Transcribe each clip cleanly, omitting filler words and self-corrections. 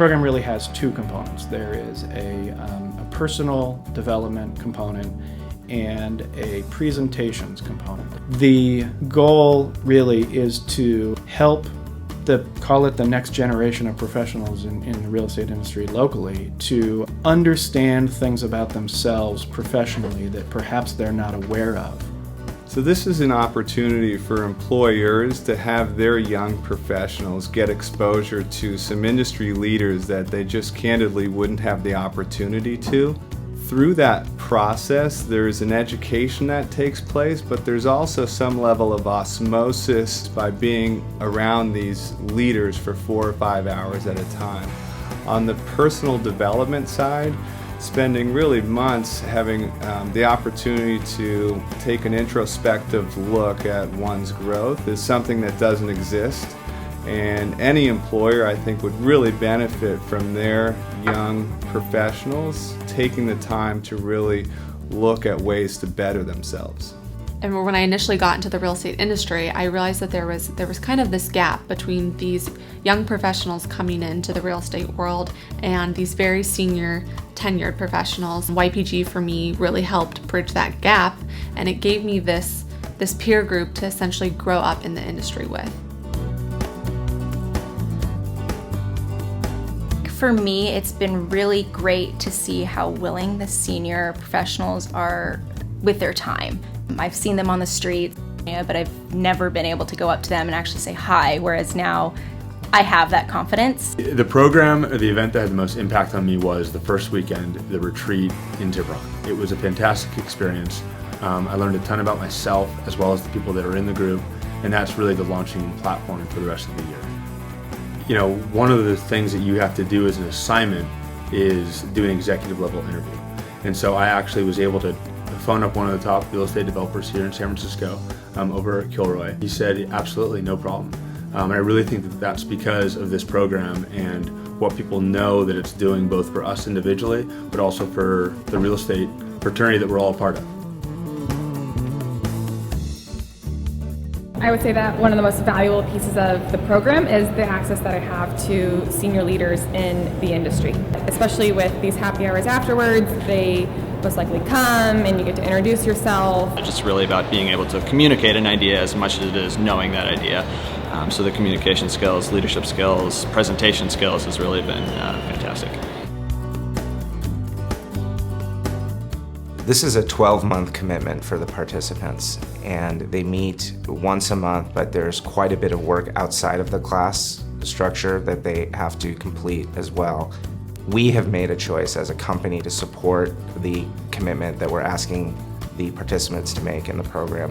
program really has two components. There is a personal development component and a presentations component. The goal really is to help call it the next generation of professionals in the real estate industry locally to understand things about themselves professionally that perhaps they're not aware of. So this is an opportunity for employers to have their young professionals get exposure to some industry leaders that they just candidly wouldn't have the opportunity to. Through that process, there's an education that takes place, but there's also some level of osmosis by being around these leaders for 4 or 5 hours at a time. On the personal development side, spending really months having the opportunity to take an introspective look at one's growth is something that doesn't exist. And any employer, I think, would really benefit from their young professionals taking the time to really look at ways to better themselves. And when I initially got into the real estate industry, I realized that there was kind of this gap between these young professionals coming into the real estate world and these very senior tenured professionals. YPG for me really helped bridge that gap, and it gave me this peer group to essentially grow up in the industry with. For me, it's been really great to see how willing the senior professionals are with their time. I've seen them on the street, but I've never been able to go up to them and actually say hi, whereas now I have that confidence. The program, or the event that had the most impact on me was the first weekend, the retreat in Tiburon. It was a fantastic experience. I learned a ton about myself as well as the people that are in the group, and that's really the launching platform for the rest of the year. You know, one of the things that you have to do as an assignment is do an executive level interview. And so I actually was able to phone up one of the top real estate developers here in San Francisco over at Kilroy. He said, absolutely, no problem. And I really think that that's because of this program and what people know that it's doing both for us individually, but also for the real estate fraternity that we're all a part of. I would say that one of the most valuable pieces of the program is the access that I have to senior leaders in the industry. Especially with these happy hours afterwards, they most likely come and you get to introduce yourself. It's just really about being able to communicate an idea as much as it is knowing that idea. So the communication skills, leadership skills, presentation skills has really been fantastic. This is a 12-month commitment for the participants, and they meet once a month, but there's quite a bit of work outside of the class structure that they have to complete as well. We have made a choice as a company to support the commitment that we're asking the participants to make in the program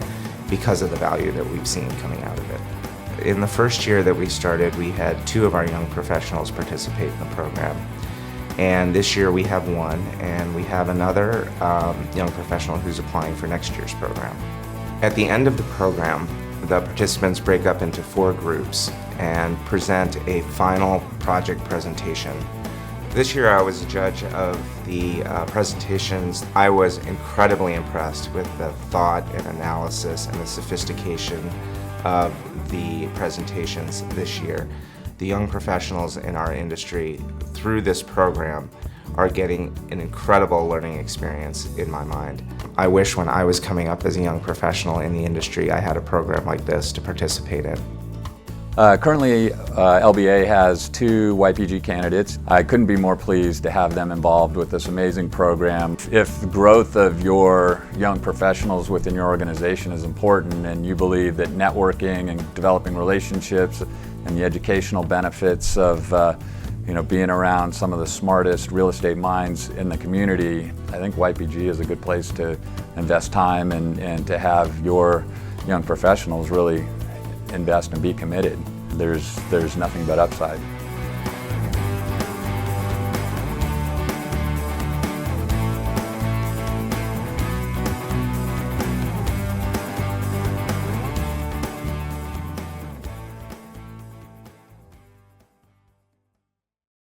because of the value that we've seen coming out of it. In the first year that we started, we had 2 of our young professionals participate in the program. And this year we have 1, and we have another young professional who's applying for next year's program. At the end of the program, the participants break up into 4 groups and present a final project presentation. This year I was a judge of the presentations. I was incredibly impressed with the thought and analysis and the sophistication of the presentations this year. The young professionals in our industry through this program are getting an incredible learning experience in my mind. I wish when I was coming up as a young professional in the industry I had a program like this to participate in. Currently, LBA has 2 YPG candidates. I couldn't be more pleased to have them involved with this amazing program. If the growth of your young professionals within your organization is important and you believe that networking and developing relationships and the educational benefits of being around some of the smartest real estate minds in the community, I think YPG is a good place to invest time and to have your young professionals really invest and be committed. There's nothing but upside.